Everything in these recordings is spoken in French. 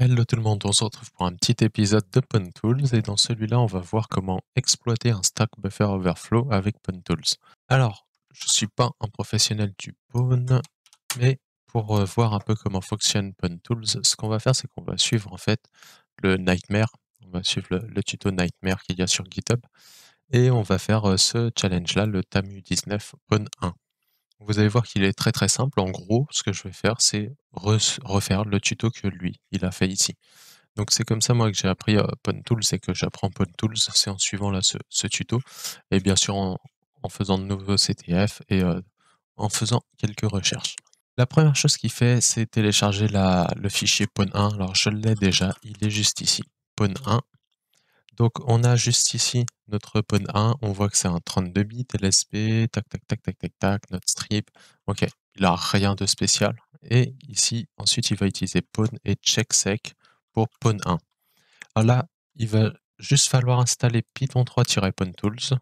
Hello tout le monde, on se retrouve pour un petit épisode de PwnTools et dans celui-là on va voir comment exploiter un stack buffer overflow avec PwnTools. Alors, je ne suis pas un professionnel du Pwn, mais pour voir un peu comment fonctionne PwnTools, ce qu'on va faire c'est qu'on va suivre en fait le Nightmare, on va suivre le tuto Nightmare qu'il y a sur GitHub et on va faire ce challenge-là, le TAMU19 Pwn 1. Vous allez voir qu'il est très très simple. En gros, ce que je vais faire, c'est refaire le tuto que lui, il a fait ici. Donc c'est comme ça moi que j'ai appris PwnTools et que j'apprends PwnTools, c'est en suivant là ce tuto et bien sûr en faisant de nouveaux CTF et en faisant quelques recherches. La première chose qu'il fait, c'est télécharger le fichier pwn1. Alors je l'ai déjà, il est juste ici, pwn1. Donc on a juste ici notre pwn1, on voit que c'est un 32 bits LSB, tac tac tac tac tac tac, notre strip. Ok, il a rien de spécial. Et ici, ensuite il va utiliser pwn et checksec pour pwn1. Alors là, il va juste falloir installer Python 3-PwnTools.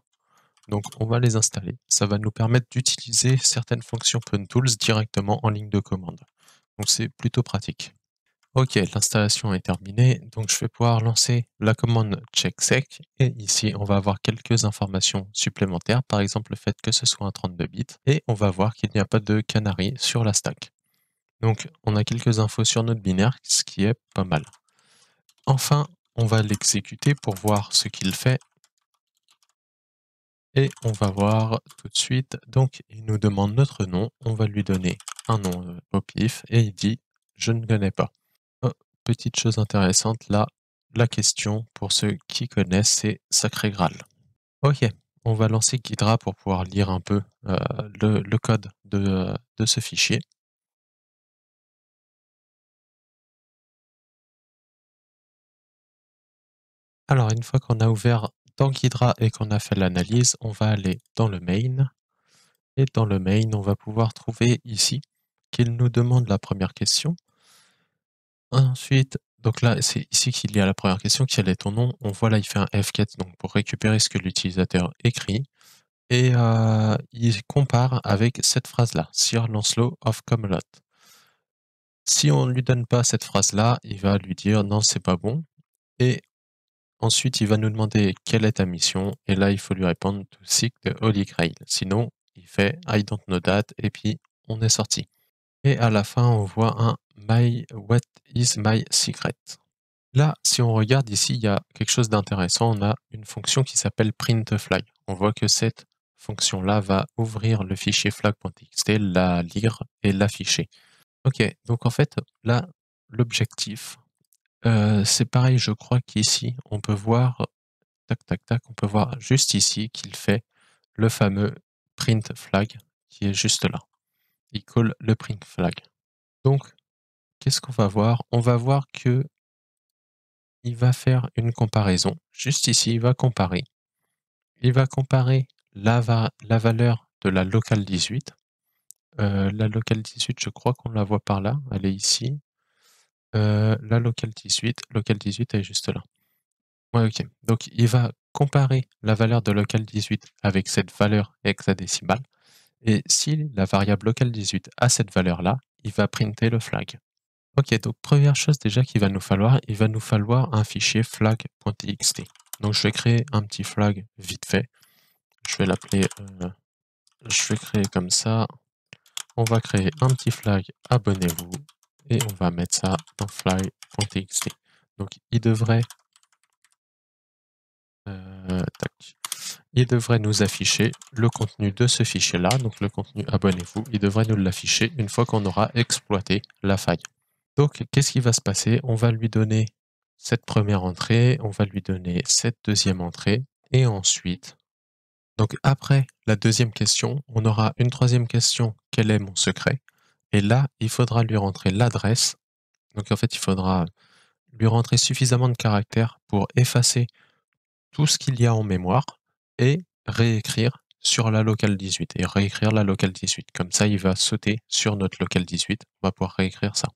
Donc on va les installer. Ça va nous permettre d'utiliser certaines fonctions PwnTools directement en ligne de commande. Donc c'est plutôt pratique. Ok, l'installation est terminée, donc je vais pouvoir lancer la commande checksec et ici on va avoir quelques informations supplémentaires, par exemple le fait que ce soit un 32 bits et on va voir qu'il n'y a pas de canary sur la stack. Donc on a quelques infos sur notre binaire, ce qui est pas mal. Enfin, on va l'exécuter pour voir ce qu'il fait et on va voir tout de suite. Donc il nous demande notre nom, on va lui donner un nom au pif et il dit je ne connais pas. Oh, petite chose intéressante là, la question pour ceux qui connaissent, c'est Sacré Graal. Ok, on va lancer Ghidra pour pouvoir lire un peu le code de ce fichier. Alors une fois qu'on a ouvert dans Ghidra et qu'on a fait l'analyse, on va aller dans le main. Et dans le main, on va pouvoir trouver ici qu'il nous demande la première question. Ensuite, donc là, c'est ici qu'il y a la première question, quel est ton nom? On voit là, il fait un fget donc pour récupérer ce que l'utilisateur écrit. Et il compare avec cette phrase-là, Sir Lancelot of Camelot. Si on ne lui donne pas cette phrase-là, il va lui dire non, c'est pas bon. Et ensuite, il va nous demander quelle est ta mission. Et là, il faut lui répondre to seek the Holy Grail. Sinon, il fait I don't know that. Et puis, on est sorti. Et à la fin, on voit un what is my secret. Là, si on regarde ici, il y a quelque chose d'intéressant. On a une fonction qui s'appelle printFlag. On voit que cette fonction-là va ouvrir le fichier flag.txt, la lire et l'afficher. Ok, donc en fait, là, l'objectif, c'est pareil, je crois qu'ici, on peut voir, tac, tac, tac, on peut voir juste ici qu'il fait le fameux print flag qui est juste là. Il colle le print flag. Donc, qu'est-ce qu'on va voir? On va voir que il va faire une comparaison. Juste ici, il va comparer. Il va comparer la valeur de la locale 18. La locale 18, je crois qu'on la voit par là. Elle est ici. La locale 18 est juste là. Ouais, ok. Donc, il va comparer la valeur de local 18 avec cette valeur hexadécimale. Et si la variable local 18 a cette valeur-là, il va printer le flag. Ok, donc première chose déjà qu'il va nous falloir, il va nous falloir un fichier flag.txt. Donc je vais créer un petit flag vite fait. Je vais l'appeler, je vais créer comme ça. On va créer un petit flag abonnez-vous et on va mettre ça dans flag.txt. Donc il devrait nous afficher le contenu de ce fichier-là, donc le contenu abonnez-vous, il devrait nous l'afficher une fois qu'on aura exploité la faille. Donc, qu'est-ce qui va se passer? On va lui donner cette première entrée, on va lui donner cette deuxième entrée, et ensuite, donc après la deuxième question, on aura une troisième question, quel est mon secret? Et là, il faudra lui rentrer l'adresse. Donc en fait, il faudra lui rentrer suffisamment de caractères pour effacer tout ce qu'il y a en mémoire et réécrire sur la locale 18 et réécrire la locale 18. Comme ça, il va sauter sur notre locale 18. On va pouvoir réécrire ça.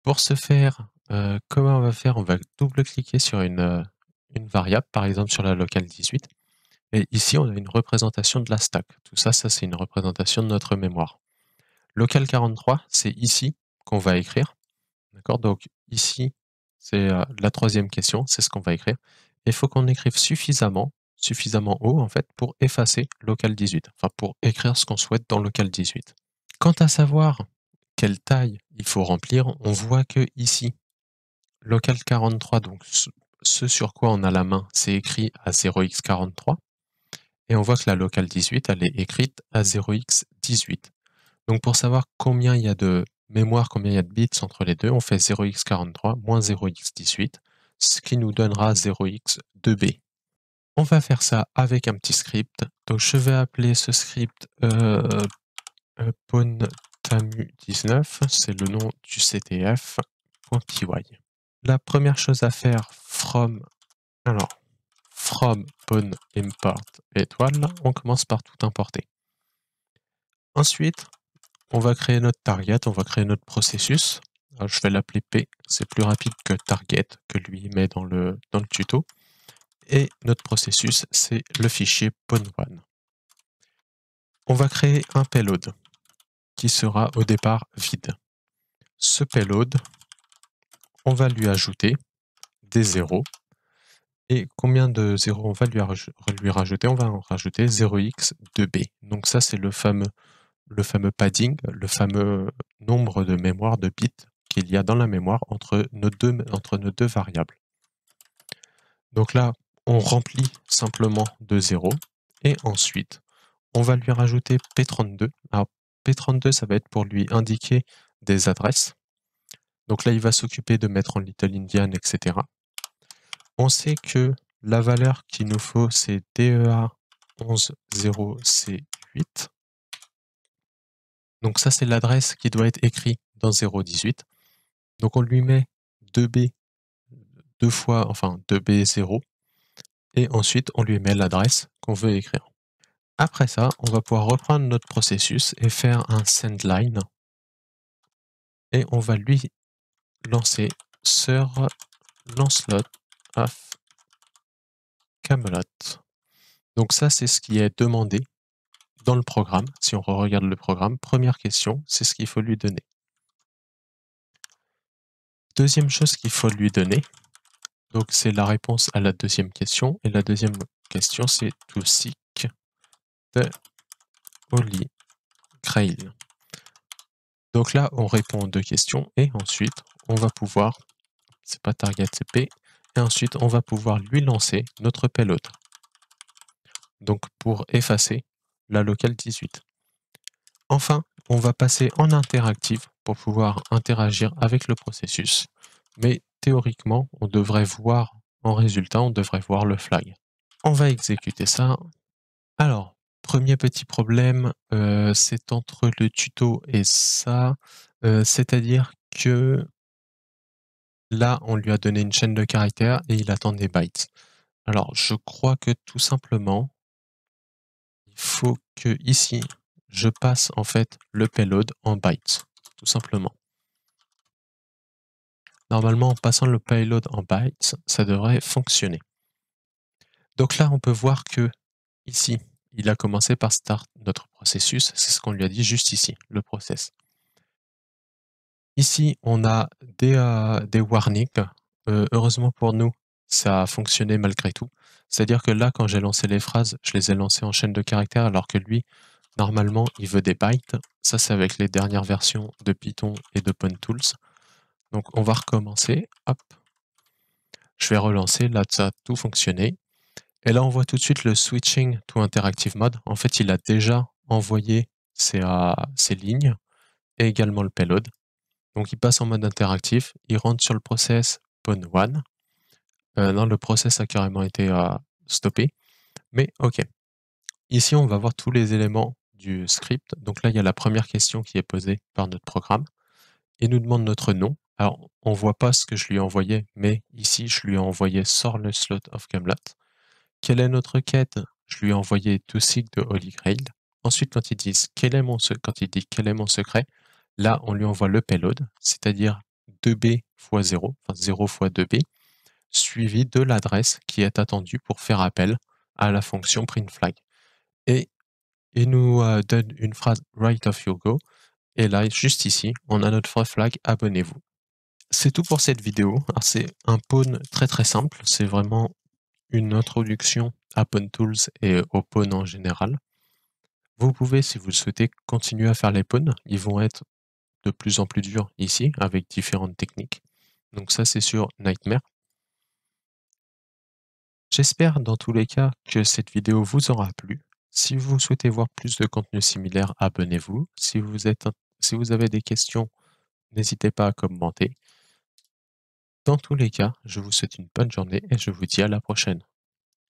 Pour ce faire, comment on va faire? On va double-cliquer sur une variable, par exemple sur la locale 18. Et ici, on a une représentation de la stack. Tout ça, c'est une représentation de notre mémoire. Local 43, c'est ici qu'on va écrire. D'accord? Donc ici, c'est la troisième question, c'est ce qu'on va écrire. Il faut qu'on écrive suffisamment haut en fait pour effacer local 18, enfin pour écrire ce qu'on souhaite dans local 18. Quant à savoir quelle taille il faut remplir, on voit que ici, local 43, donc ce sur quoi on a la main, c'est écrit à 0x43, et on voit que la local 18, elle est écrite à 0x18. Donc pour savoir combien il y a de mémoire, combien il y a de bits entre les deux, on fait 0x43 moins 0x18, ce qui nous donnera 0x2b. On va faire ça avec un petit script. Donc je vais appeler ce script pontamu19, c'est le nom du ctf.py. La première chose à faire from pon import étoile, on commence par tout importer. Ensuite, on va créer notre target, on va créer notre processus. Alors, je vais l'appeler P, c'est plus rapide que target que lui met dans le tuto. Et notre processus, c'est le fichier pon1. On va créer un payload qui sera au départ vide. Ce payload, on va lui ajouter des zéros. Et combien de zéros on va lui rajouter? On va en rajouter 0x2b. Donc ça, c'est le fameux padding, le fameux nombre de mémoire de bits qu'il y a dans la mémoire entre nos deux variables. Donc là, on remplit simplement de 0 et ensuite, on va lui rajouter P32. Alors, P32, ça va être pour lui indiquer des adresses. Donc là, il va s'occuper de mettre en Little Indian, etc. On sait que la valeur qu'il nous faut, c'est DEA110C8. Donc ça, c'est l'adresse qui doit être écrite dans 018. Donc on lui met 2B deux fois, enfin 2B0, et ensuite on lui met l'adresse qu'on veut écrire. Après ça, on va pouvoir reprendre notre processus et faire un sendLine, et on va lui lancer sur Lancelot of Camelot. Donc ça, c'est ce qui est demandé dans le programme. Si on regarde le programme, première question, c'est ce qu'il faut lui donner. Deuxième chose qu'il faut lui donner, donc c'est la réponse à la deuxième question. Et la deuxième question, c'est to seek the Holy Grail. Donc là, on répond aux deux questions et ensuite, on va pouvoir, c'est pas target, c'est P, et ensuite, on va pouvoir lui lancer notre payload. Donc pour effacer la locale 18. Enfin, on va passer en interactive pour pouvoir interagir avec le processus. Mais théoriquement, on devrait voir en résultat, on devrait voir le flag. On va exécuter ça. Alors, premier petit problème, c'est entre le tuto et ça, c'est-à-dire que là, on lui a donné une chaîne de caractères et il attend des bytes. Alors, je crois que tout simplement, il faut que ici, je passe en fait le payload en bytes, tout simplement. Normalement, en passant le payload en bytes, ça devrait fonctionner. Donc là, on peut voir que ici, il a commencé par start notre processus, c'est ce qu'on lui a dit juste ici, le process. Ici, on a des warnings. Heureusement pour nous, ça a fonctionné malgré tout. C'est-à-dire que là, quand j'ai lancé les phrases, je les ai lancées en chaîne de caractères, alors que lui, normalement, il veut des bytes. Ça, c'est avec les dernières versions de Python et de PwnTools. Donc, on va recommencer. Hop. Je vais relancer. Là, ça a tout fonctionné. Et là, on voit tout de suite le switching to interactive mode. En fait, il a déjà envoyé ses lignes et également le payload. Donc, il passe en mode interactif. Il rentre sur le process pon1. Non, le process a carrément été stoppé. Mais OK. Ici, on va voir tous les éléments du script. Donc là, il y a la première question qui est posée par notre programme. Il nous demande notre nom. Alors, on ne voit pas ce que je lui ai envoyé, mais ici, je lui ai envoyé sort le slot of Camelot. Quelle est notre quête? Je lui ai envoyé to seek the Holy Grail. Ensuite, quand il dit quel est mon secret, là, on lui envoie le payload, c'est-à-dire 2b fois 0, enfin 0 fois 2b, suivi de l'adresse qui est attendue pour faire appel à la fonction printFlag. Et il nous donne une phrase right of your go. Et là, juste ici, on a notre flag abonnez-vous. C'est tout pour cette vidéo. Alors c'est un pawn très simple, c'est vraiment une introduction à Pawn Tools et au pawn en général. Vous pouvez, si vous le souhaitez, continuer à faire les pawns. Ils vont être de plus en plus durs ici, avec différentes techniques. Donc ça, c'est sur Nightmare. J'espère dans tous les cas que cette vidéo vous aura plu. Si vous souhaitez voir plus de contenu similaire, abonnez-vous. Si vous avez des questions, n'hésitez pas à commenter. Dans tous les cas, je vous souhaite une bonne journée et je vous dis à la prochaine.